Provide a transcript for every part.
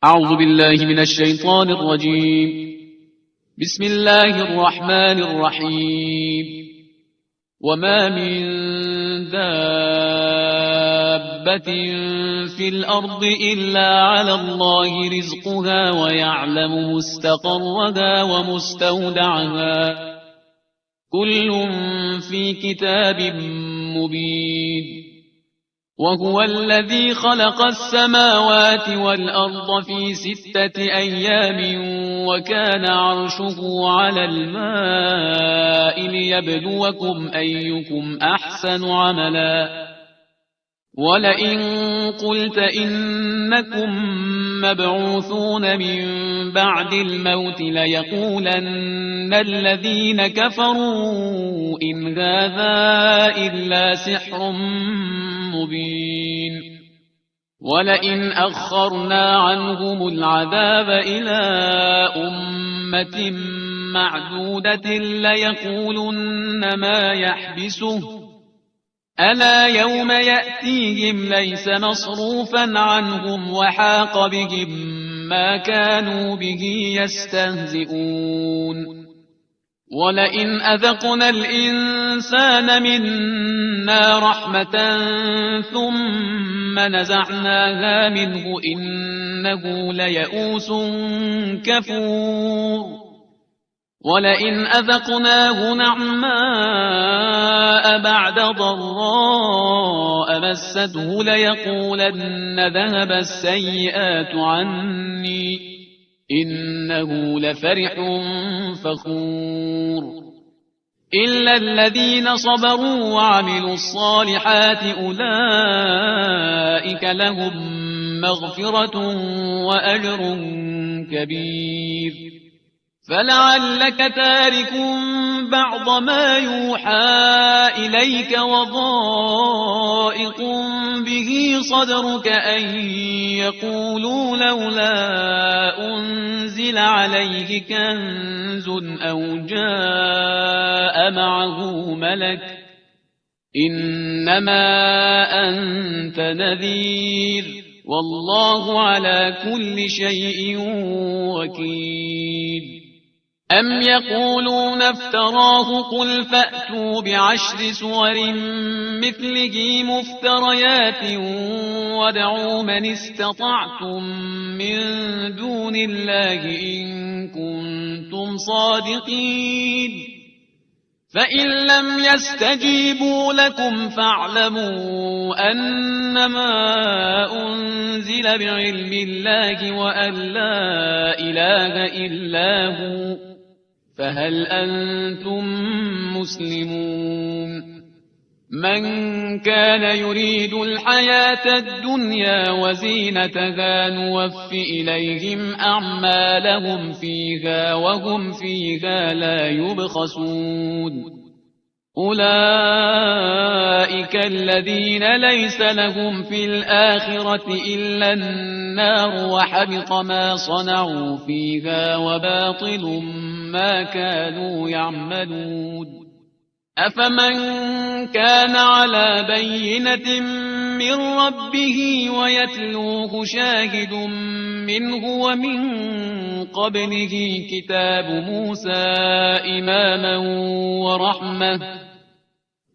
أعوذ بالله من الشيطان الرجيم. بسم الله الرحمن الرحيم. وما من دابة في الأرض إلا على الله رزقها ويعلم مستقرها ومستودعها كل في كتاب مبين. وهو الذي خلق السماوات والأرض في 6 أيام وكان عرشه على الماء ليبلوكم أيكم أحسن عملا. ولئن قلت إنكم مبعوثون من بعد الموت ليقولن الذين كفروا إن هذا إلا سحر مبين. ولئن أخرنا عنهم العذاب إلى أمة معدودة ليقولن ما يحبسه ألا يوم يأتيهم ليس مصروفا عنهم وحاق بهم ما كانوا به يستهزئون. ولئن أذقنا الإنسان منا رحمة ثم نزعناها منه إنه ليئوس كفور. ولئن أذقناه نعماء بعد ضراء مسته ليقولن ذهب السيئات عني إنه لفرح فخور. إلا الذين صبروا وعملوا الصالحات أولئك لهم مغفرة وأجر كبير. فلعلك تارك بعض ما يوحى إليك وضائق به صدرك أن يقولوا لولا أنزل عليه كنز أو جاء معه ملك إنما أنت نذير والله على كل شيء وكيل. أم يقولون افتراه قل فأتوا ب10 سور مثله مفتريات وادعوا من استطعتم من دون الله إن كنتم صادقين. فإن لم يستجيبوا لكم فاعلموا أنما أنزل بعلم الله وأن لا إله إلا هو فهل أنتم مسلمون. من كان يريد الحياة الدنيا وزينتها نوف إليهم أعمالهم فيها وهم فيها لا يبخسون. أولئك الذين ليس لهم في الآخرة إلا النار وحبط ما صنعوا فيها وباطل ما كانوا يعملون. أفمن كان على بينة من ربه ويتلوه شاهد منه ومن قبله كتاب موسى إماما ورحمة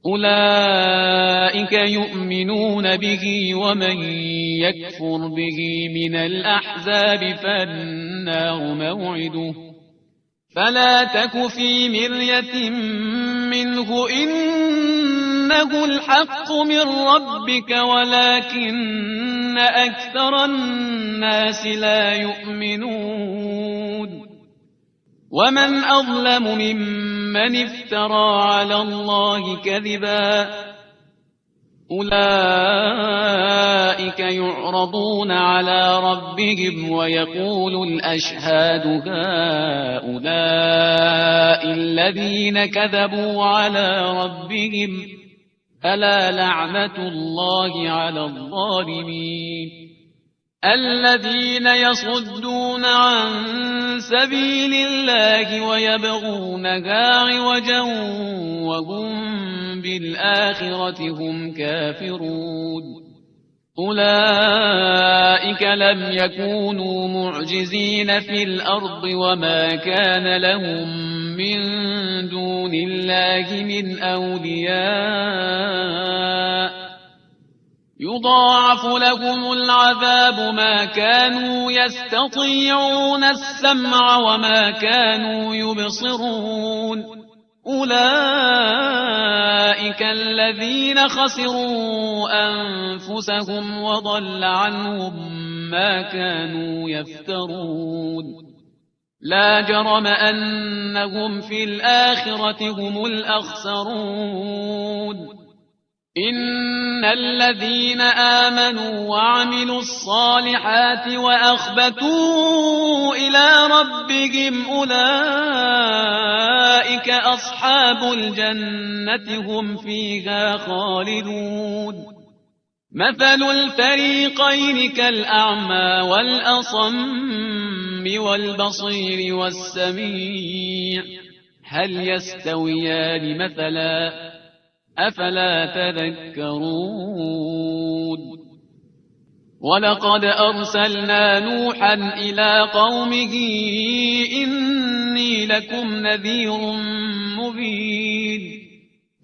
أولئك يؤمنون به ومن يكفر به من الأحزاب فالنار موعده. فلا تك في مرية منه إنه الحق من ربك ولكن أكثر الناس لا يؤمنون. ومن أظلم ممن افترى على الله كذبا أولئك يعرضون على ربهم ويقول الأشهاد هؤلاء الذين كذبوا على ربهم ألا لعنة الله على الظالمين. الذين يصدون عن سبيل الله ويبغونها عوجا وهم بالآخرة هم كافرون. أولئك لم يكونوا معجزين في الأرض وما كان لهم من دون الله من أولياء يضاعف لهم العذاب ما كانوا يستطيعون السمع وما كانوا يبصرون أولئك الذين خسروا أنفسهم وضل عنهم ما كانوا يفترون لا جرم أنهم في الآخرة هم الأخسرون إن الذين آمنوا وعملوا الصالحات وأخبتوا إلى ربهم أولئك أصحاب الجنة هم فيها خالدون مثل الفريقين كالأعمى والأصم والبصير والسميع هل يستويان مثلا أفلا تذكرون ولقد أرسلنا نوحا إلى قومه إني لكم نذير مبين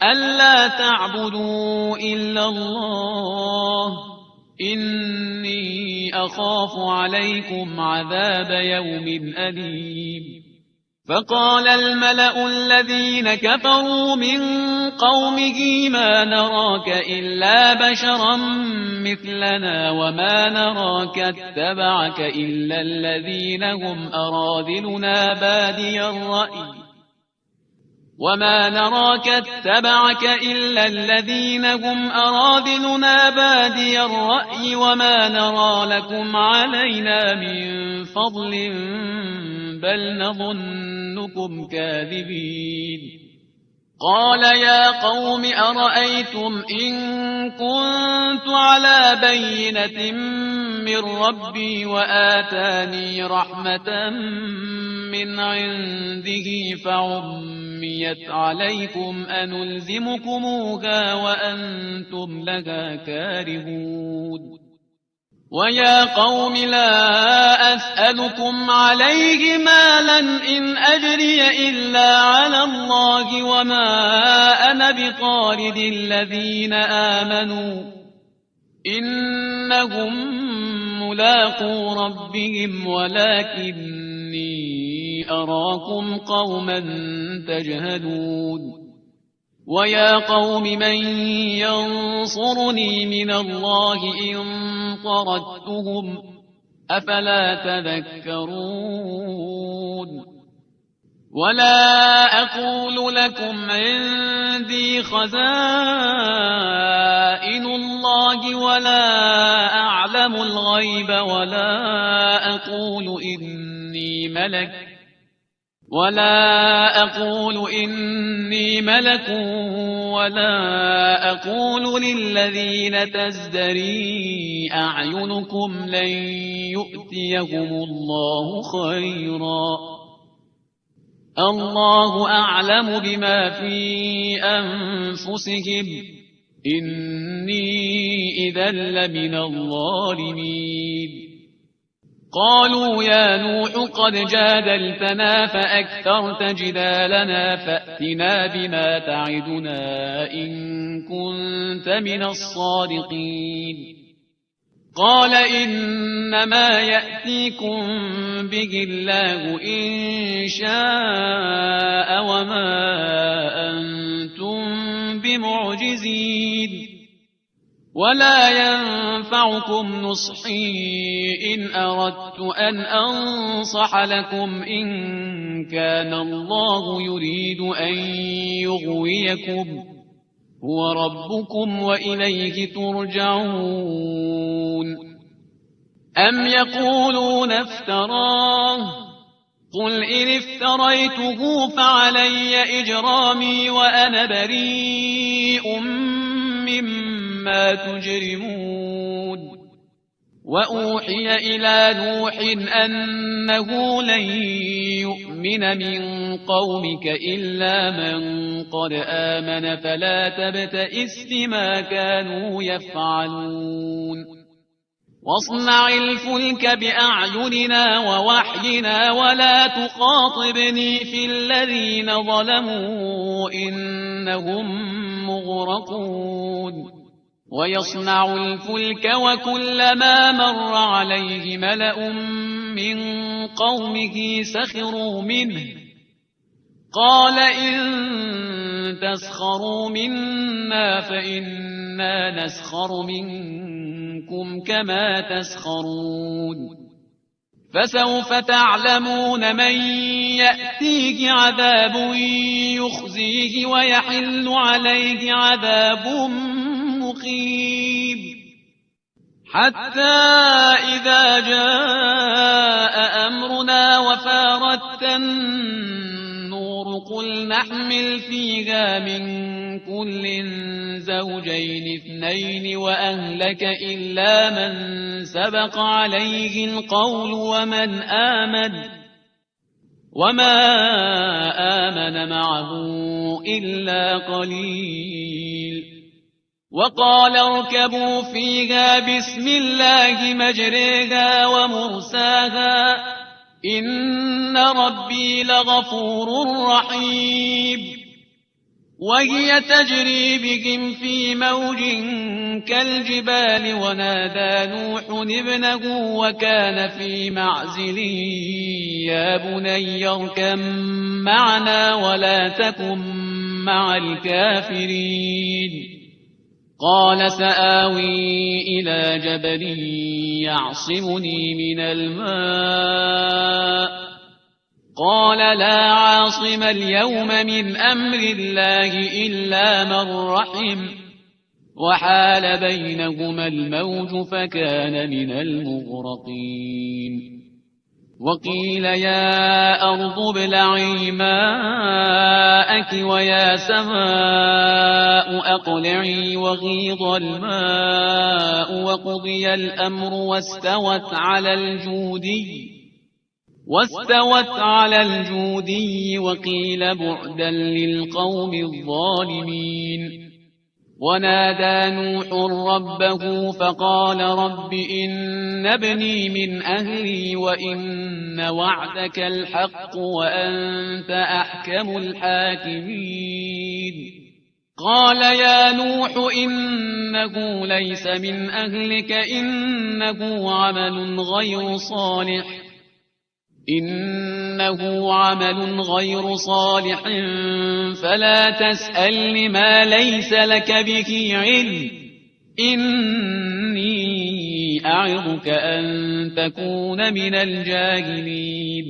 ألا تعبدوا إلا الله إني أخاف عليكم عذاب يوم أليم فقال الملأ الذين كفروا من قومه ما نراك إلا بشرا مثلنا وما نراك اتبعك إلا الذين هم أراذلنا بادي الرأي وما نرى لكم علينا من فضل بل نظنكم كاذبين قال يا قوم أرأيتم إن كنت على بينة من ربي وآتاني رحمة من عنده فعميت عليكم أنلزمكموها وأنتم لها كارهون ويا قوم لا أسألكم عليه مالا إن أجري إلا على الله وما أنا بطارد الذين آمنوا إنهم ملاقو ربهم ولكني أراكم قوما تجهلون ويا قوم من ينصرني من الله إن طردتهم أفلا تذكرون ولا أقول لكم عندي خزائن الله ولا أعلم الغيب ولا أقول إني ملك ولا أقول للذين تزدري أعينكم لن يؤتيهم الله خيرا الله أعلم بما في أنفسهم إني إذا لمن الظالمين قالوا يا نوح قد جادلتنا فأكثرت جدالنا فأتنا بما تعدنا إن كنت من الصادقين قال إنما يأتيكم به الله إن شاء وما أنتم بمعجزين ولا ينفعكم نصحي إن أردت أن أنصح لكم إن كان الله يريد أن يغويكم هو ربكم وإليه ترجعون أم يقولون افتراه قل إن افتريته فعلي إجرامي وأنا بريء مما تجرمون وأوحي إلى نوح أنه لن يؤمن من قومك إلا من قد آمن فلا تبتئس بما كانوا يفعلون واصنع الفلك بأعيننا ووحينا ولا تخاطبني في الذين ظلموا إنهم مغرقون ويصنع الفلك وكلما مر عليه ملأ من قومه سخروا منه قال إن تسخروا منا فإنا نسخر منكم كما تسخرون فسوف تعلمون من يأتيه عذاب يخزيه ويحل عليه عذاب مقيم حتى إذا جاء أمرنا وفارت النور قل نحمل فيها من كل زوجين اثنين وأهلك إلا من سبق عليه القول وما آمن معه إلا قليل وقال اركبوا فيها بسم الله مجريها ومرساها إن ربي لغفور رحيم وهي تجري بهم في موج كالجبال ونادى نوح ابنه وكان في معزل يا بني اركب معنا ولا تكن مع الكافرين قال سآوي إلى جبل يعصمني من الماء قال لا عاصم اليوم من أمر الله إلا من رحم وحال بينهما الموج فكان من المغرقين وقيل يا أرض ابلعي ماءك ويا سماء أقلعي وغيض الماء وقضي الأمر واستوت على الجودي وقيل بعدا للقوم الظالمين ونادى نوح ربه فقال رب إن ابني من أهلي وإن وعدك الحق وأنت أحكم الحاكمين قال يا نوح إنه ليس من أهلك إنه عمل غير صالح فلا تسألني ما ليس لك به علم إني أعظك أن تكون من الجاهلين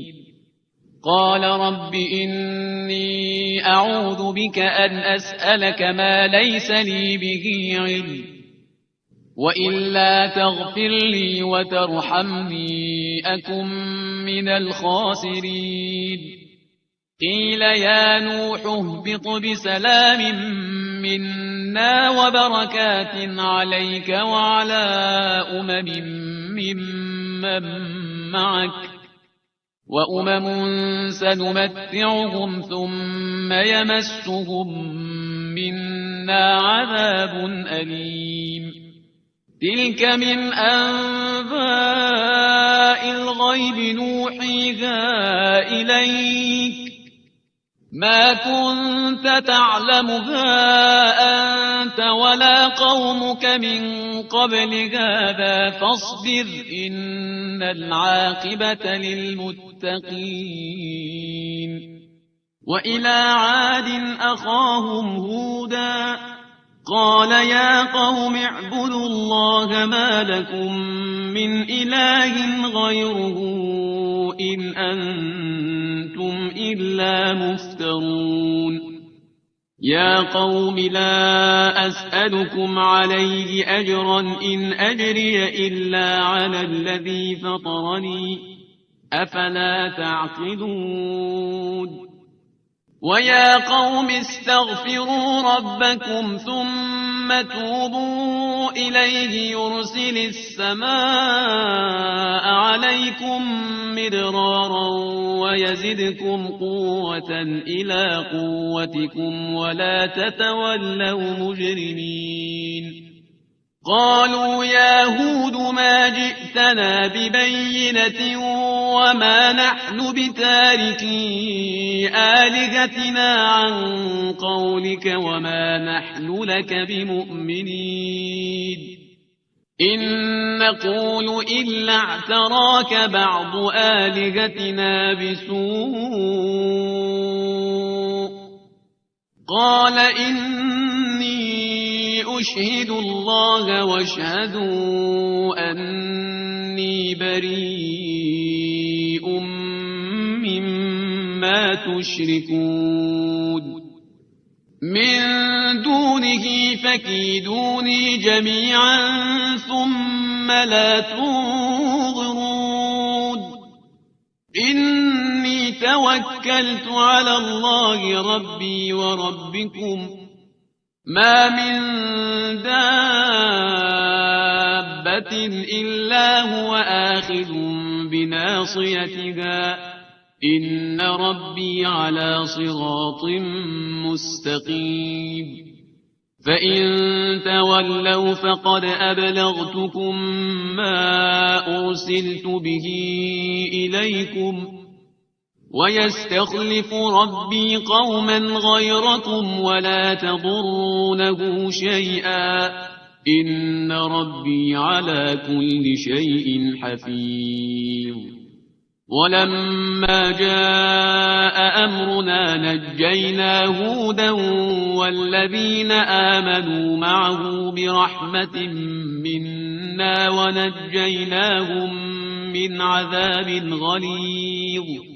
قال رب إني أعوذ بك أن أسألك ما ليس لي به علم وإلا تغفر لي وترحمني أكن من الخاسرين قيل يا نوح اهبط بسلام منا وبركات عليك وعلى ممن معك وأمم سنمتعهم ثم يمسهم منا عذاب أليم تلك من أنباء الغيب نوحيها إليك ما كنت تعلمها أنت ولا قومك من قبل هذا فاصبر إن العاقبة للمتقين وإلى عاد أخاهم هودا قال يا قوم اعبدوا الله ما لكم من إله غيره إن أنتم إلا مفترون يا قوم لا أسألكم عليه أجرا إن أجري إلا على الذي فطرني أفلا تعقلون ويا قوم استغفروا ربكم ثم توبوا إليه يرسل السماء عليكم مدرارا ويزدكم قوة إلى قوتكم ولا تتولوا مجرمين قالوا يا هود ما جئتنا ببينة وما نحن بتاركي آلهتنا عن قولك وما نحن لك بمؤمنين إن نقول إلا اعتراك بعض آلهتنا بسوء قال إني أشهد الله واشهدوا أني بريء مما تشركون من دونه فكيدوني جميعا ثم لا تنظرون إني توكلت على الله ربي وربكم ما من دابة إلا هو آخذ بناصيتها إن ربي على صراط مستقيم فإن تولوا فقد أبلغتكم ما أرسلت به إليكم ويستخلف ربي قوما غيركم ولا تضرونه شيئا إن ربي على كل شيء حفيظ ولما جاء أمرنا نجينا هودا والذين آمنوا معه برحمة منا ونجيناهم من عذاب غليظ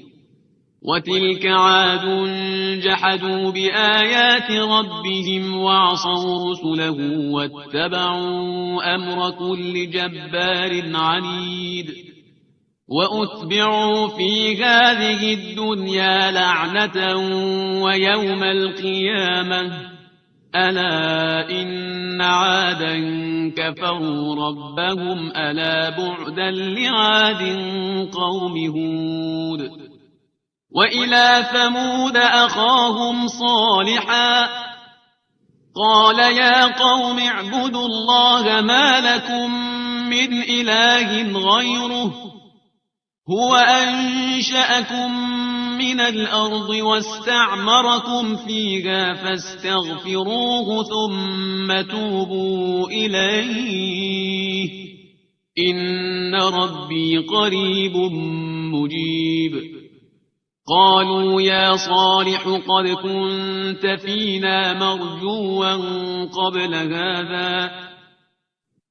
وتلك عاد جحدوا بآيات ربهم وعصوا رسله واتبعوا أمر كل جبار عنيد وأتبعوا في هذه الدنيا لعنة ويوم القيامة ألا إن عادا كفروا ربهم ألا بعدا لعاد قوم هود وإلى ثمود أخاهم صالحا قال يا قوم اعبدوا الله ما لكم من إله غيره هو أنشأكم من الأرض واستعمركم فيها فاستغفروه ثم توبوا إليه إن ربي قريب مجيب قالوا يا صالح قد كنت فينا مرجوا قبل هذا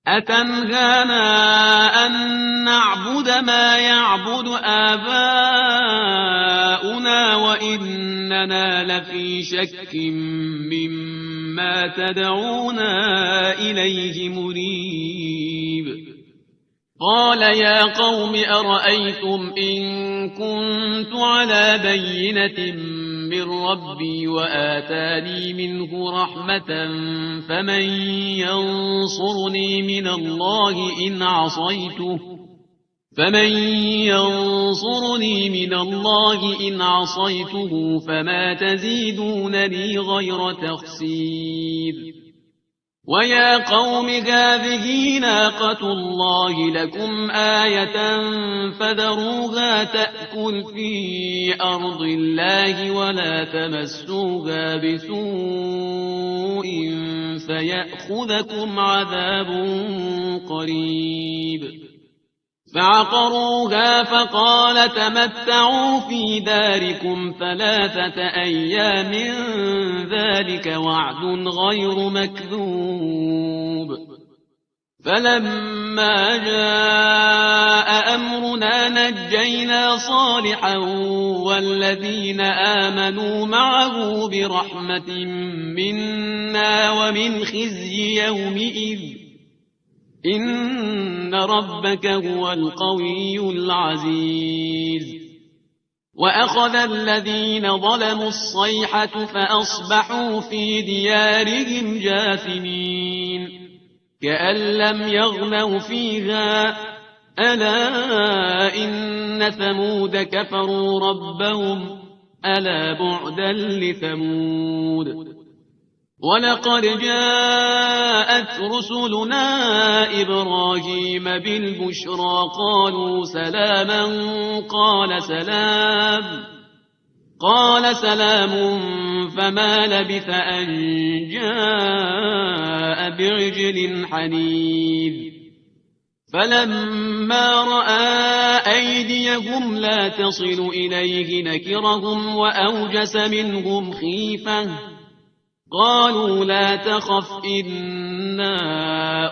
أتنهانا أن نعبد ما يعبد آباؤنا وإننا لفي شك مما تدعونا إليه مريب قال يا قوم أرأيتم إن كنت على بينة من ربي وآتاني منه رحمة فمن ينصرني من الله إن عصيته فما تزيدونني غير تخسير ويا قوم هذه ناقة الله لكم آية فذروها تأكل في أرض الله ولا تمسوها بسوء فيأخذكم عذاب قريب فعقروها فقال تمتعوا في داركم 3 أيام ذلك وعد غير مكذوب فلما جاء أمرنا نجينا صالحا والذين آمنوا معه برحمة منا ومن خزي يومئذ إن ربك هو القوي العزيز وأخذ الذين ظلموا الصيحة فأصبحوا في ديارهم جاثمين كأن لم يغنوا فيها ألا إن ثمود كفروا ربهم ألا بعدا لثمود ولقد جاءت رسلنا إبراهيم بالبشرى قالوا سلاما قال سلام فما لبث أن جاء بعجل حنيذ فلما رأى أيديهم لا تصل إليه نكرهم وأوجس منهم خيفة قالوا لا تخف إنا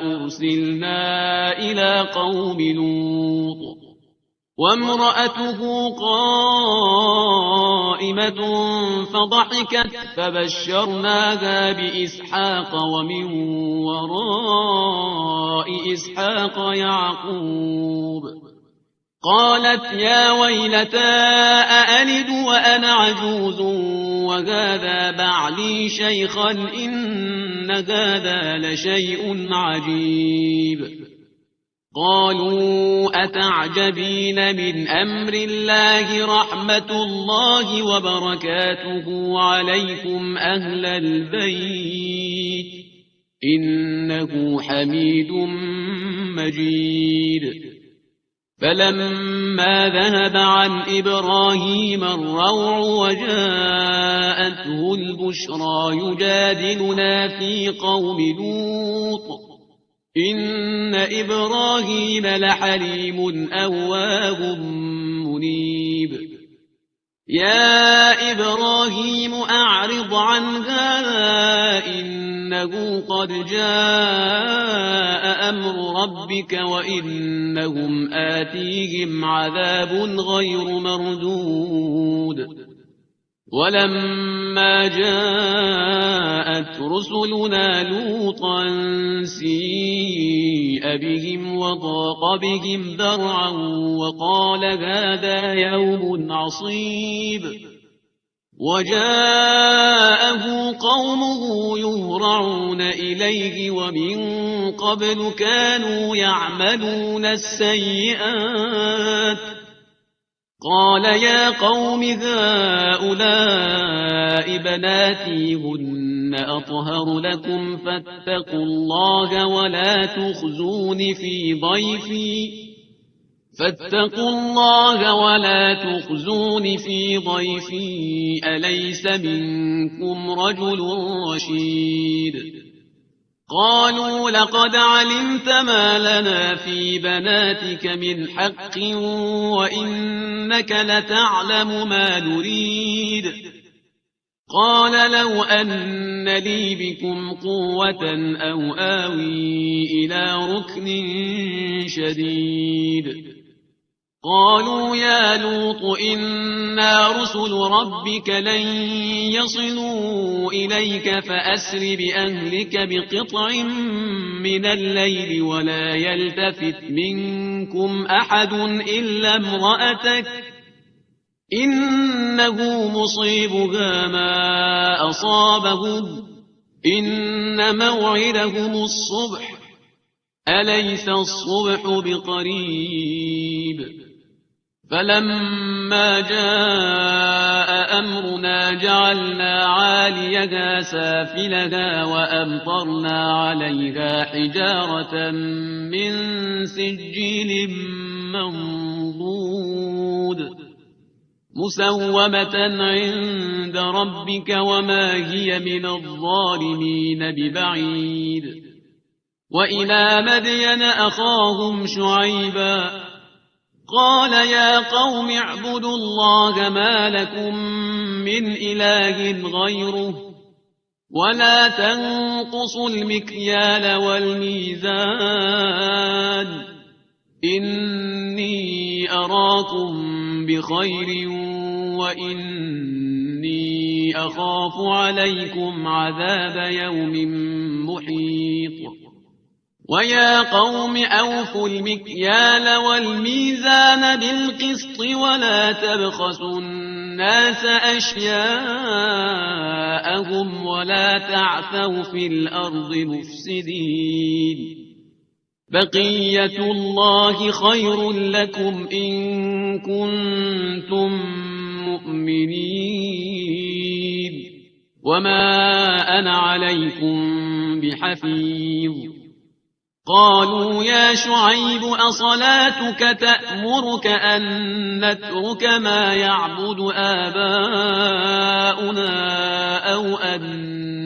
أرسلنا إلى قوم لوط وامرأته قائمة فضحكت فبشرناها بإسحاق ومن وراء إسحاق يعقوب قالت يا ويلتى أألد وأنا عجوز وهذا بعلي شيخا إن هذا لشيء عجيب قالوا أتعجبين من أمر الله رحمة الله وبركاته عليكم أهل البيت إنه حميد مجيد فلما ذهب عن إبراهيم الروع وجاءته البشرى يجادلنا في قوم لوط إن إبراهيم لحليم أواه منيب يا إبراهيم أعرض عن هذا إنه قد جاء أمر ربك وإنهم آتيهم عذاب غير مردود ولما جاءت رسلنا لوطا سيء بهم وضاق بهم ذرعا وقال هذا يوم عصيب وجاءه قومه يهرعون إليه ومن قبل كانوا يعملون السيئات قال يا قوم هؤلاء بناتي هن أطهر لكم فاتقوا الله ولا تخزون في ضيفي أليس منكم رجل رشيد قالوا لقد علمت ما لنا في بناتك من حق وإنك لتعلم ما نريد قال لو أن لي بكم قوة أو آوي إلى ركن شديد قالوا يا لوط إنا رسل ربك لن يصلوا إليك فأسر بأهلك بقطع من الليل ولا يلتفت منكم أحد إلا امرأتك إنه مصيبها ما أصابهم إن موعدهم الصبح أليس الصبح بقريب فلما جاء أمرنا جعلنا عاليها سافلها وأمطرنا عليها حجارة من سجيل منضود مسومة عند ربك وما هي من الظالمين ببعيد وإلى مدين أخاهم شعيبا قال يا قوم اعبدوا الله ما لكم من إله غيره ولا تنقصوا المكيال والميزان إني أراكم بخير وإني أخاف عليكم عذاب يوم محيط ويا قوم أوفوا المكيال والميزان بالقسط ولا تبخسوا الناس أشياءهم ولا تعثوا في الأرض مفسدين بقية الله خير لكم إن كنتم مؤمنين وما أنا عليكم بحفيظ قالوا يا شعيب أصلاتك تأمرك أن نترك ما يعبد آباؤنا أو أن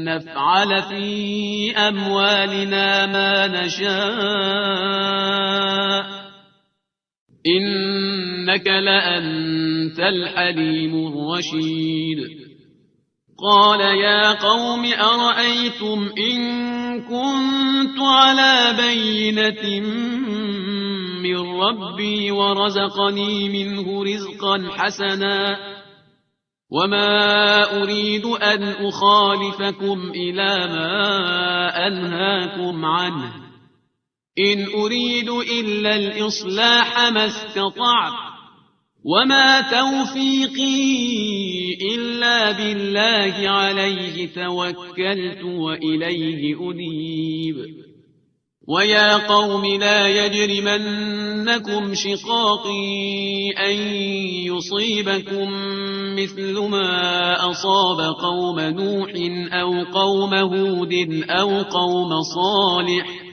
نفعل في أموالنا ما نشاء إنك لأنت الحليم الرشيد قال يا قوم أرأيتم إن كنت على بينة من ربي ورزقني منه رزقا حسنا وما أريد أن أخالفكم إلى ما أنهاكم عنه إن أريد إلا الإصلاح ما استطعت وما توفيقي إلا بالله عليه توكلت وإليه أنيب ويا قوم لا يجرمنكم شقاقي أن يصيبكم مثل ما أصاب قوم نوح أو قوم هود أو قوم صالح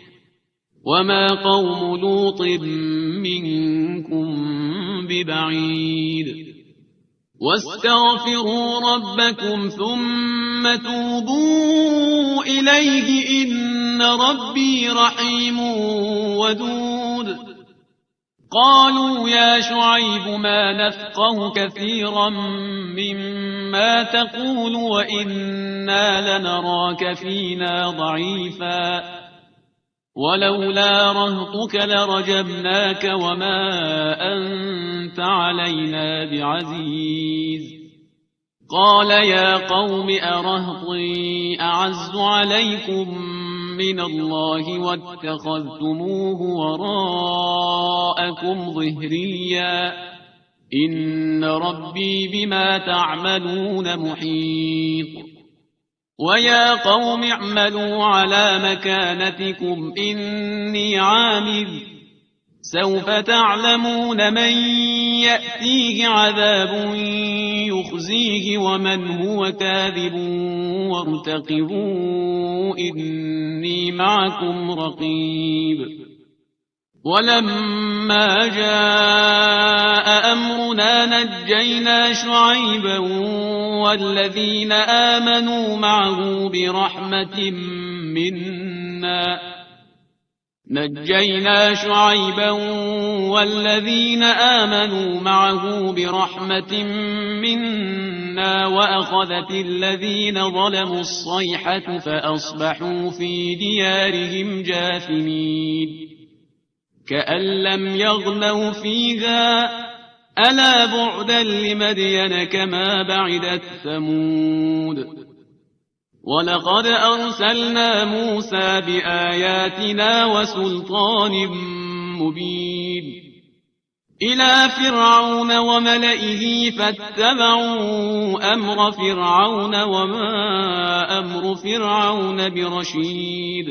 وما قوم لوط منكم ببعيد واستغفروا ربكم ثم توبوا إليه إن ربي رحيم ودود قالوا يا شعيب ما نفقه كثيرا مما تقول وإنا لنراك فينا ضعيفا ولولا رهطك لرجمناك وما أنت علينا بعزيز قال يا قوم أرهطي أعز عليكم من الله واتخذتموه وراءكم ظهريا إن ربي بما تعملون محيط ويا قوم اعملوا على مكانتكم إني عامل سوف تعلمون من يأتيه عذاب يخزيه ومن هو كاذب وارتقبوا إني معكم رقيب ولما جاء أمرنا نجينا شعيبا والذين آمنوا معه برحمة منا وأخذت الذين ظلموا الصيحة فأصبحوا في ديارهم جاثمين كأن لم يغنوا فيها ألا بعدا لمدين كما بعدت ثمود ولقد أرسلنا موسى بآياتنا وسلطان مبين إلى فرعون وملئه فاتبعوا أمر فرعون وما أمر فرعون برشيد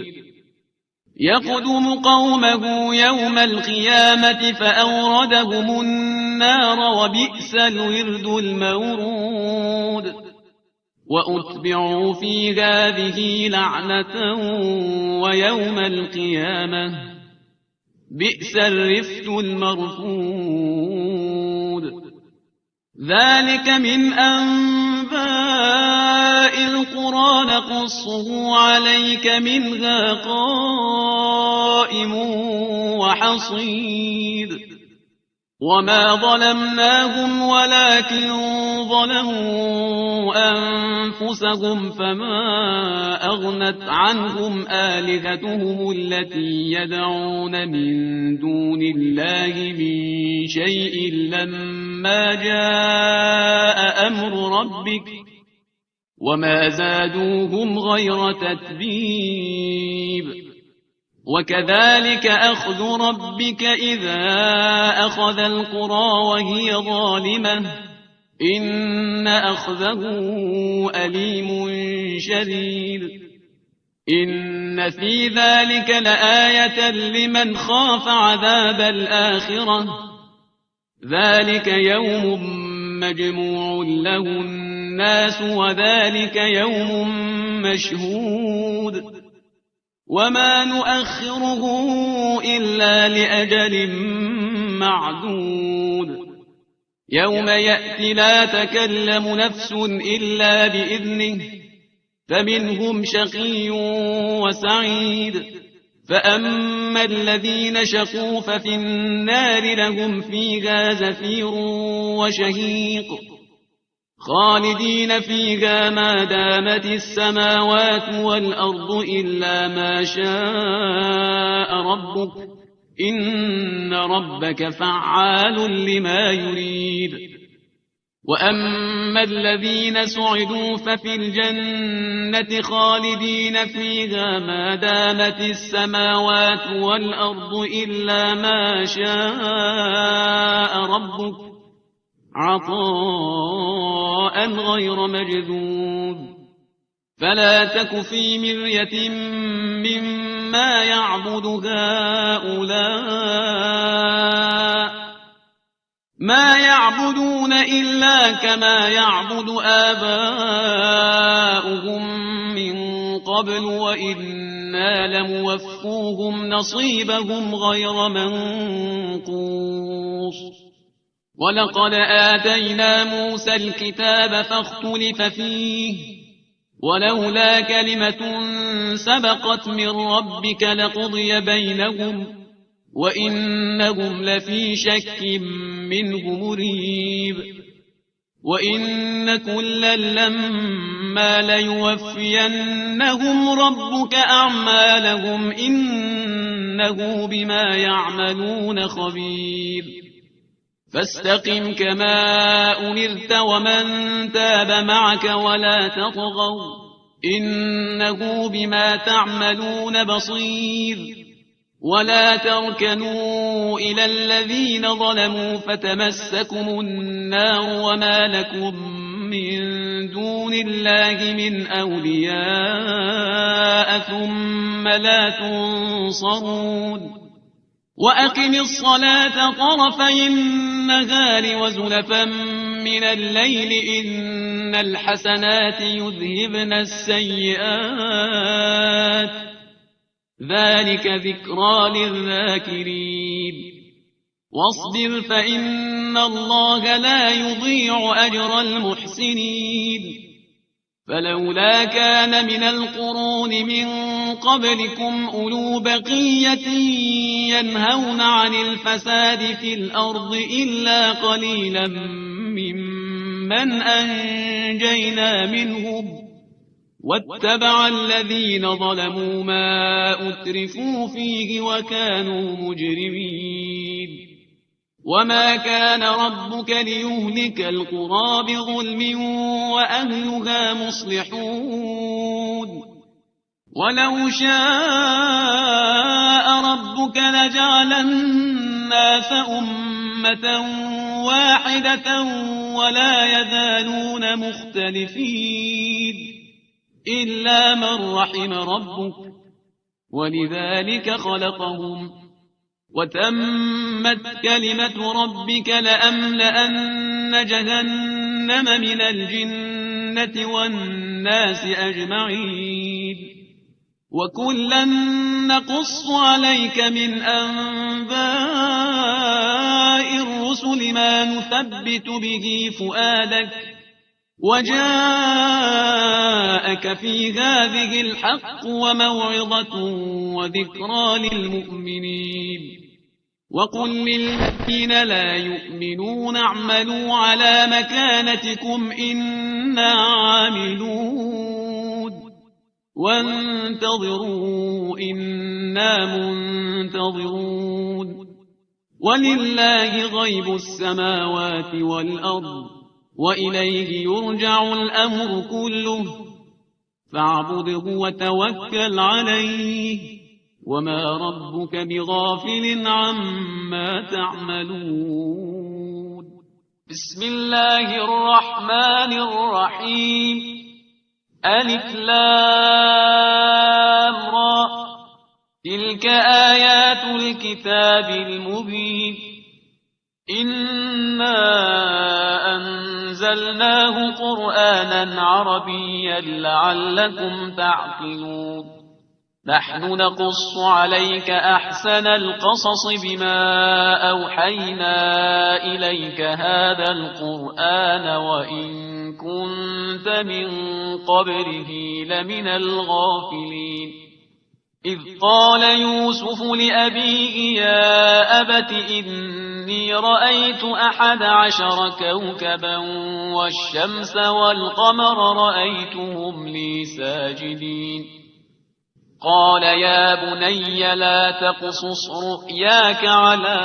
يقدم قومه يوم القيامة فأوردهم النار وبئس الورد المورود وأتبعوا في هذه لعنة ويوم القيامة بئس الرفد المرفود ذلك من أنباء القرى نقصه عليك منها قائم وحصيد وما ظلمناهم ولكن ظلموا أنفسهم فما أغنت عنهم آلهتهم التي يدعون من دون الله من شيء لما جاء أمر ربك وما زادوهم غير تتبيب وكذلك أخذ ربك إذا أخذ القرى وهي ظالمة إن أخذه أليم شديد إن في ذلك لآية لمن خاف عذاب الآخرة ذلك يوم مجموع له الناس وذلك يوم مشهود وما نؤخره إلا لأجل معدود يوم يأتي لا تكلم نفس إلا بإذنه فمنهم شقي وسعيد فأما الذين شقوا ففي النار لهم فيها زفير وشهيق خالدين فيها ما دامت السماوات والأرض إلا ما شاء ربك إن ربك فعال لما يريد وأما الذين سعدوا ففي الجنة خالدين فيها ما دامت السماوات والأرض إلا ما شاء ربك عطاء غير مجذوذ فلا تك في مرية مما يعبد هؤلاء ما يعبدون إلا كما يعبد آباؤهم من قبل وإنا لموفوهم نصيبهم غير منقوص ولقد آتينا موسى الكتاب فاختلف فيه ولولا كلمة سبقت من ربك لقضي بينهم وإنهم لفي شك منه مريب وإن كلا لما ليوفينهم ربك أعمالهم إنه بما يعملون خبير فاستقم كما أمرت ومن تاب معك ولا تطغوا إنه بما تعملون بصير ولا تركنوا إلى الذين ظلموا فتمسكم النار وما لكم من دون الله من أولياء ثم لا تنصرون وأقم الصلاة طرفي النهار وزلفا من الليل إن الحسنات يذهبن السيئات ذلك ذكرى للذاكرين واصبر فإن الله لا يضيع أجر المحسنين فلولا كان من القرون من قبلكم أولو بقية ينهون عن الفساد في الأرض إلا قليلا ممن أنجينا منهم واتبع الذين ظلموا ما أترفوا فيه وكانوا مجرمين وما كان ربك ليهلك القرى بظلم وأهلها مصلحون ولو شاء ربك لجعل الناس أمة واحدة ولا يزالون مختلفين إلا من رحم ربك ولذلك خلقهم وتمت كلمة ربك لأملأن جهنم من الجنة والناس أجمعين وكلا نقص عليك من أنباء الرسل ما نثبت به فؤادك وجاءك في هذه الحق وموعظة وذكرى للمؤمنين وقل للذين لا يؤمنون اعملوا على مكانتكم إنا عاملون وانتظروا إنا منتظرون ولله غيب السماوات والأرض وإليه يرجع الأمر كله فاعبده وتوكل عليه وما ربك بغافل عما تعملون بسم الله الرحمن الرحيم ألف لام را تلك آيات الكتاب المبين إنا نزلناه قرآنا عربيا لعلكم تعقلون نحن نقص عليك أحسن القصص بما أوحينا إليك هذا القرآن وإن كنت من قبله لمن الغافلين إذ قال يوسف لأبيه يا أبت إني رأيت 11 كوكبا والشمس والقمر رأيتهم لي ساجدين قال يا بني لا تقصص رؤياك على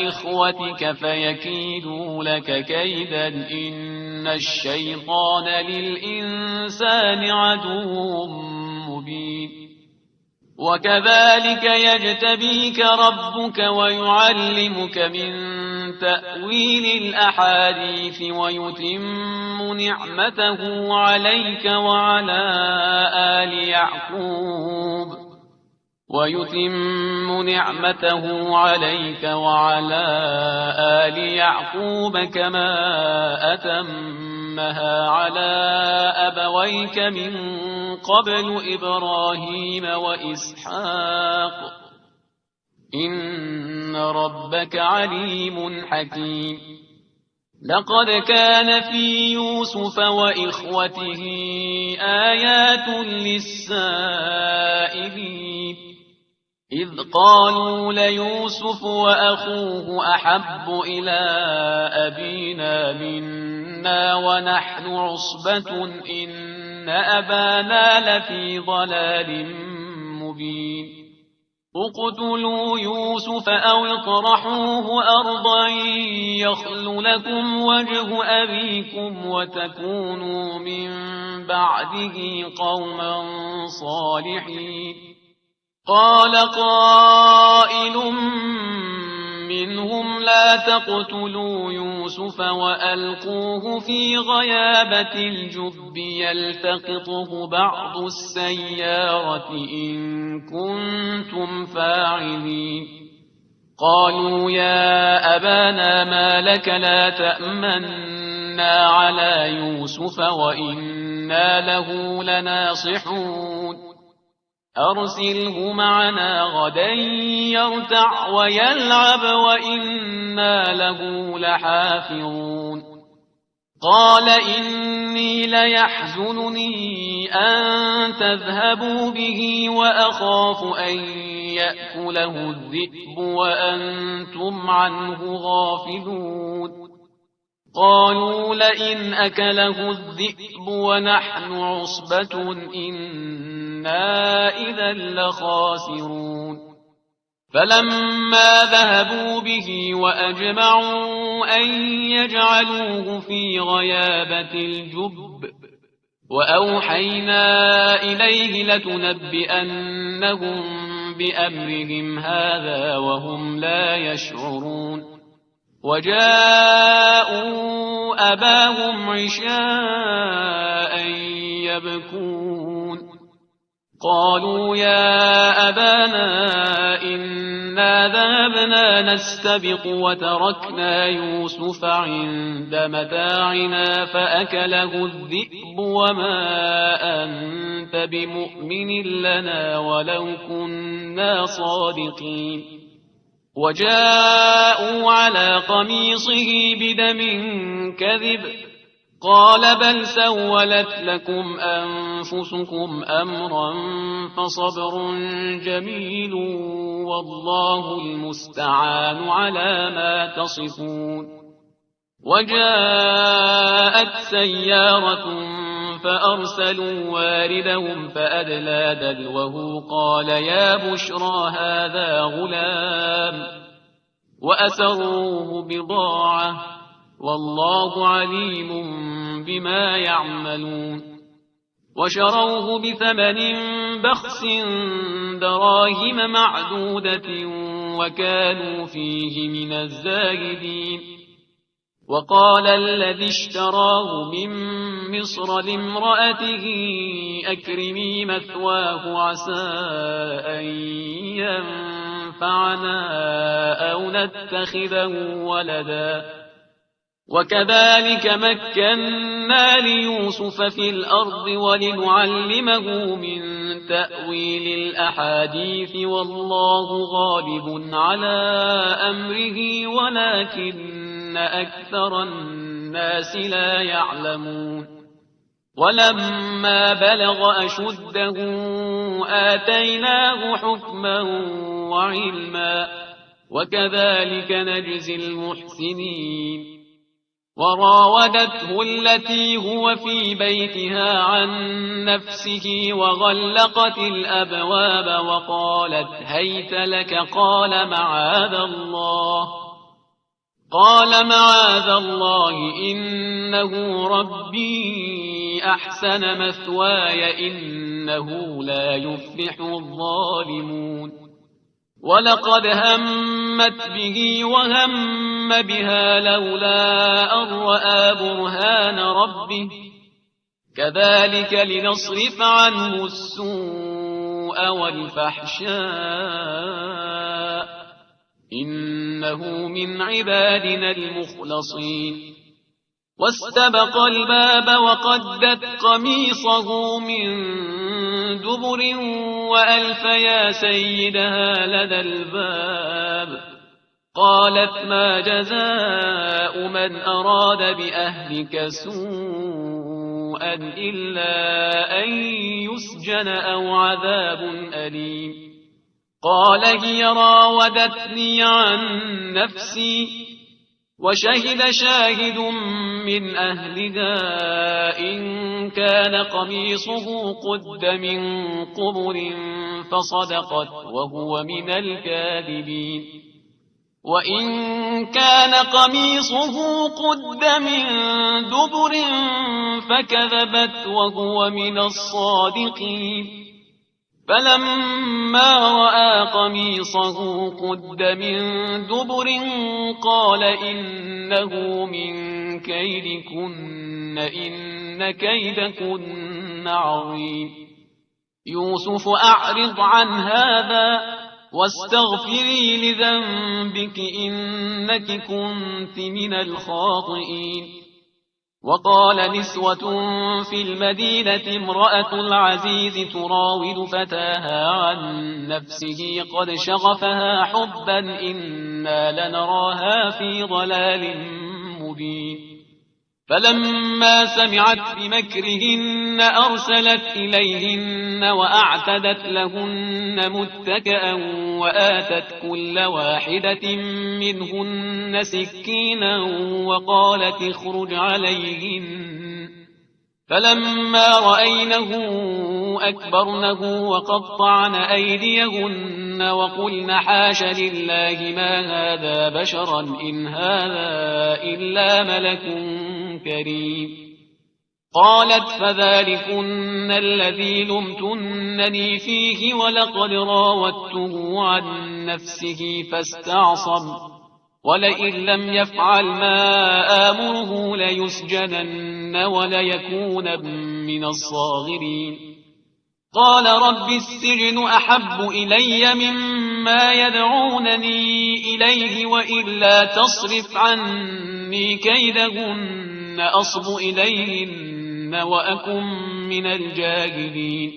إخوتك فيكيدوا لك كيدا إن الشيطان للإنسان عدو مبين وكذلك يجتبيك ربك ويعلمك من تأويل الأحاديث ويتم نعمته عليك وعلى آل يعقوب كما أتمها على أبويك من قبل إبراهيم وإسحاق إن ربك عليم حكيم لقد كان في يوسف وإخوته آيات للسائلين إذ قالوا ليوسف وأخوه أحب إلى أبينا منا ونحن عصبة إن أبانا لفي ضلال مبين اقتلوا يوسف أو اطرحوه أرضا يخل لكم وجه أبيكم وتكونوا من بعده قوما صالحين قال قائل منهم لا تقتلوا يوسف وألقوه في غيابة الجب يلتقطه بعض السيارة إن كنتم فاعلين قالوا يا أبانا ما لك لا تأمنا على يوسف وإنا له لناصحون أرسله معنا غدا يرتع ويلعب وإنا له لحافظون قال إني ليحزنني أن تذهبوا به وأخاف أن يأكله الذئب وأنتم عنه غافلون قالوا لئن أكله الذئب ونحن عصبة إنا إذا لخاسرون فلما ذهبوا به وأجمعوا أن يجعلوه في غيابة الجب وأوحينا إليه لتنبئنهم بأمرهم هذا وهم لا يشعرون وجاءوا أباهم عشاء يبكون قالوا يا أبانا إنا ذهبنا نستبق وتركنا يوسف عند متاعنا فأكله الذئب وما أنت بمؤمن لنا ولو كنا صادقين وجاءوا على قميصه بدم كذب قال بل سولت لكم أنفسكم أمرا فصبر جميل والله المستعان على ما تصفون وجاءت سيارة فأرسلوا واردهم فأدلى دلوه قال يا بشرى هذا غلام وأسروه بضاعة والله عليم بما يعملون وشروه بثمن بخس دراهم معدودة وكانوا فيه من الزاهدين وقال الذي اشتراه من مصر لامرأته أكرمي مثواه عسى أن ينفعنا أو نتخذه ولدا وكذلك مكنا ليوسف في الأرض ولنعلمه من تأويل الأحاديث والله غالب على أمره ولكن أكثر الناس لا يعلمون ولما بلغ أشده آتيناه حكما وعلما وكذلك نجزي المحسنين وراودته التي هو في بيتها عن نفسه وغلقت الأبواب وقالت هيت لك قال معاذ الله إنه ربي أحسن مثواي إنه لا يفلح الظالمون ولقد همت به وهم بها لولا أن رأى برهان ربه كذلك لنصرف عنه السوء والفحشاء إنه من عبادنا المخلصين واستبق الباب وقدت قميصه من دبر وألف يا سيدها لدى الباب قالت ما جزاء من أراد بأهلك سوءا إلا أن يسجن أو عذاب أليم قال هي راودتني عن نفسي وشهد شاهد من أهلها إن كان قميصه قد من قبل فصدقت وهو من الكاذبين وإن كان قميصه قد من دبر فكذبت وهو من الصادقين فلما رأى قميصه قد من دبر قال إنه من كيدكن إن كيدكن عظيم يوسف أعرض عن هذا واستغفري لذنبك إنك كنت من الخاطئين وقال نسوة في المدينة امرأة العزيز تراود فتاها عن نفسه قد شغفها حبا إنا لنراها في ضلال مبين فلما سمعت بمكرهن أرسلت إليهن وأعتدت لهن متكئا وآتت كل واحدة منهن سكينا وقالت اخرج عليهن فلما رأينه أكبرنه وقطعن أيديهن وقلن حاش لله ما هذا بشرا إن هذا إلا ملك كريم قالت فذلكن الذي لمتنني فيه ولقد راودته عن نفسه فاستعصم ولئن لم يفعل ما آمره ليسجنن وليكون من الصاغرين قال رب السجن أحب إلي مما يدعونني إليه وإلا تصرف عني كيدهن أصب إليهن وأكن من الجاهلين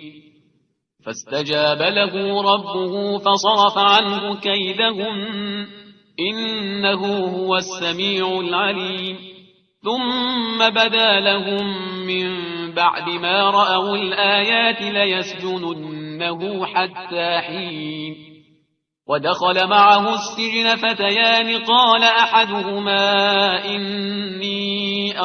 فاستجاب له ربه فصرف عنه كيدهن إنه هو السميع العليم ثم بدا لهم من بعد ما رأوا الآيات ليسجننه حتى حين ودخل معه السجن فتيان قال أحدهما إني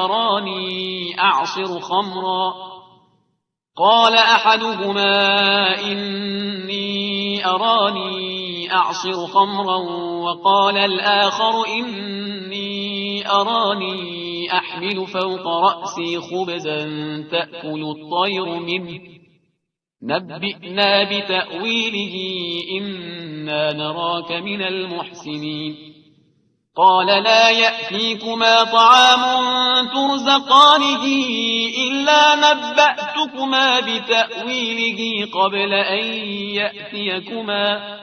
أراني أعصر خمرا وقال الآخر إني أراني أحمل فوق رأسي خبزا تأكل الطير منه نبئنا بتأويله إنا نراك من المحسنين قال لا يأتيكما طعام ترزقانه إلا نبأتكما بتأويله قبل أن يأتيكما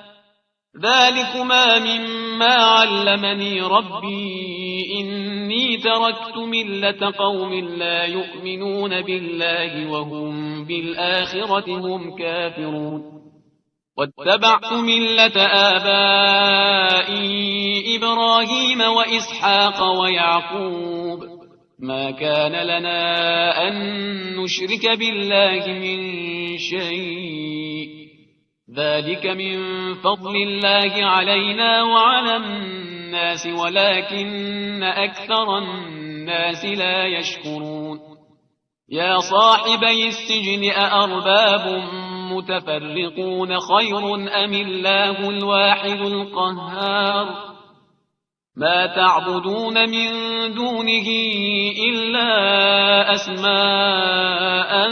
ذلكما مما علمني ربي إني إني تركت ملة قوم لا يؤمنون بالله وهم بالآخرة هم كافرون واتبعت ملة آبائي إبراهيم وإسحاق ويعقوب ما كان لنا أن نشرك بالله من شيء ذلك من فضل الله علينا وعلى الناس ولكن أكثر الناس لا يشكرون يا صاحبي السجن أأرباب متفرقون خير أم الله الواحد القهار ما تعبدون من دونه إلا أسماء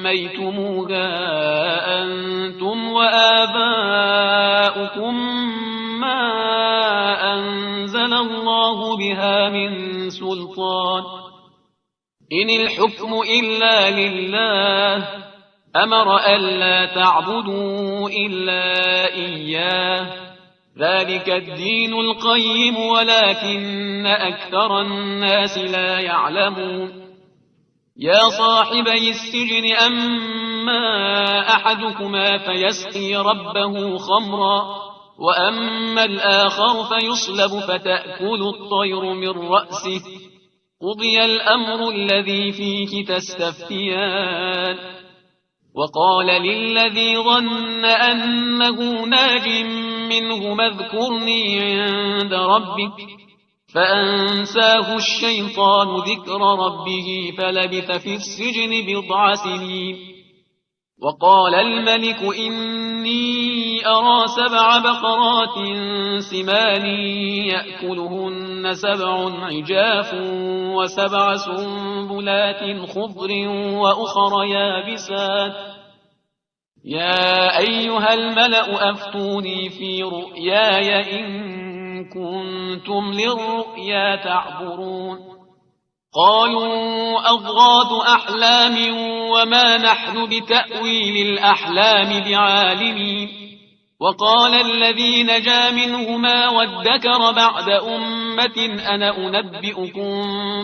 سميتموها أنتم وآباؤكم ما أنزل الله بها من سلطان إن الحكم إلا لله أمر ألا تعبدوا إلا إياه ذلك الدين القيم ولكن أكثر الناس لا يعلمون يا صاحبي السجن أما أحدكما فيسقي ربه خمرا وأما الآخر فيصلب فتأكل الطير من رأسه قضي الأمر الذي فيه تستفتيان وقال للذي ظن أنه ناج منه اذكرني عند ربك فأنساه الشيطان ذكر ربه فلبث في السجن بضع سنين وقال الملك إني أرى 7 بقرات سمان يأكلهن 7 عجاف و7 سنبلات خضر وأخر يابسات يا أيها الملأ أفتوني في رؤياي إن كنتم للرؤيا تعبرون قالوا أضغاث أحلام وما نحن بتأويل الأحلام بعالمين وقال الذي نجا منهما وادكر بعد أمة أنا أنبئكم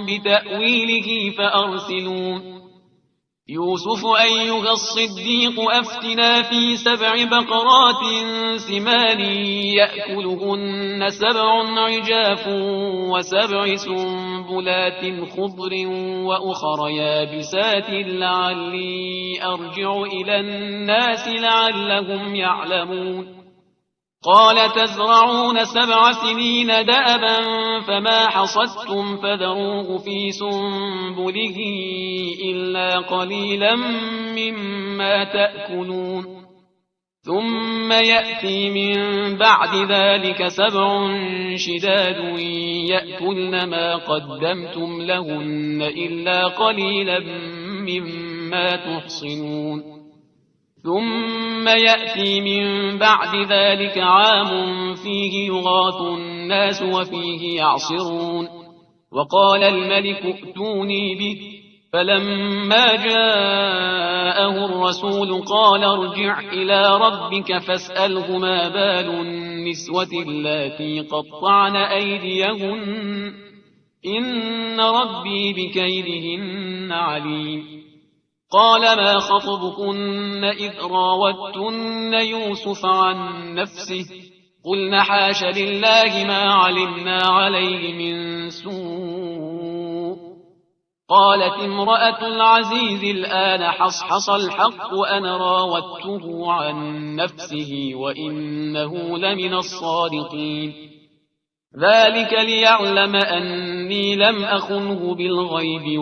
بتأويله فأرسلون يوسف أيها الصديق أفتنا في 7 بقرات سمان يأكلهن 7 عجاف و7 سنبلات خضر وأخر يابسات لعلي أرجع إلى الناس لعلهم يعلمون قال تزرعون 7 سنين دأبا فما حصدتم فذروه في سنبله إلا قليلا مما تأكلون ثم يأتي من بعد ذلك 7 شداد يأكلن ما قدمتم لهن إلا قليلا مما تحصنون ثم يأتي من بعد ذلك عام فيه يغاث الناس وفيه يعصرون وقال الملك ائتوني به فلما جاءه الرسول قال ارجع إلى ربك فاسأله ما بال النسوة اللاتي قطعن أيديهن إن ربي بكيدهن عليم قال ما خطبكن إذ راوتن يوسف عن نفسه قلن حاش لله ما علمنا عليه من سوء قالت امرأة العزيز الآن حصحص الحق أنا راودته عن نفسه وإنه لمن الصادقين ذلك ليعلم أني لم أخنه بالغيب